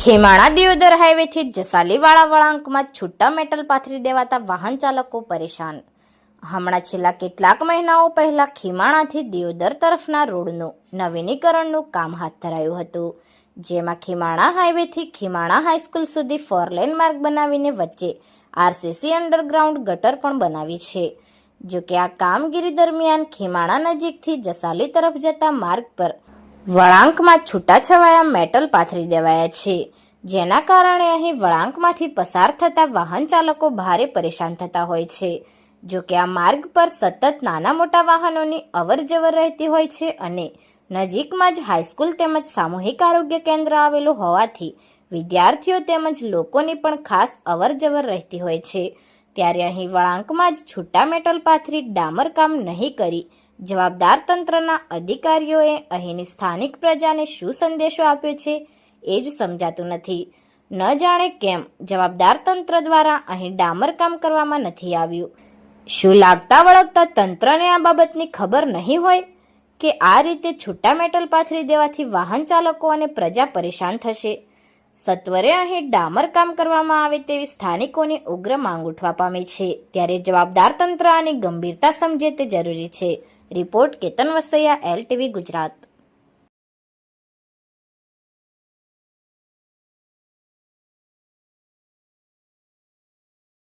ખેમાણા દિયોદર હાઈવેથી જસાલીવાળા વળાંકમાં છૂટા મેટલ પાથરી દેવાતા વાહન ચાલકો પરેશાન। હમણાં છેલ્લા કેટલાક મહિનાઓ પહેલા ખેમાણાથી દિયોદર તરફના રોડનું નવીનીકરણનું કામ હાથ ધરાયું હતું, જેમાં ખેમાણા હાઈવેથી ખેમાણા હાઈસ્કૂલ સુધી 4 લેન માર્ગ બનાવીને વચ્ચે આરસીસી અંડરગ્રાઉન્ડ ગટર પણ બનાવી છે। જોકે આ કામગીરી દરમિયાન ખેમાણા નજીકથી જસાલી તરફ જતા માર્ગ પર વળાંકમાં છૂટાછવાયા મેટલ પાથરી દેવાયા છે, જેના કારણે અહીં વળાંકમાંથી પસાર થતા વાહન ચાલકો ભારે પરેશાન થતા હોય છે। જોકે આ માર્ગ પર સતત નાના મોટા વાહનોની અવરજવર રહેતી હોય છે અને નજીકમાં જ હાઈસ્કૂલ તેમજ સામૂહિક આરોગ્ય કેન્દ્ર આવેલું હોવાથી વિદ્યાર્થીઓ તેમજ લોકોની પણ ખાસ અવરજવર રહેતી હોય છે। ત્યારે અહીં વળાંકમાં જ છૂટા મેટલ પાથરી ડામરકામ નહીં કરી જવાબદાર તંત્રના અધિકારીઓએ અહીંની સ્થાનિક પ્રજાને શું સંદેશો આપ્યો છે એ જ સમજાતું નથી। ન જાણે કેમ જવાબદાર તંત્ર દ્વારા અહીં ડામરકામ કરવામાં નથી આવ્યું। શું લાગતા વળગતા તંત્રને આ બાબતની ખબર નહીં હોય કે આ રીતે છૂટા મેટલ પાથરી દેવાથી વાહન ચાલકો અને પ્રજા પરેશાન થશે? સત્વરે અહીં ડામરકામ કરવામાં આવે તેવી સ્થાનિકોની ઉગ્ર માંગ ઉઠવા પામી છે। ત્યારે જવાબદાર તંત્ર આની ગંભીરતા સમજે તે જરૂરી છે। Report Ketan Vasaiya, LTV Gujarat.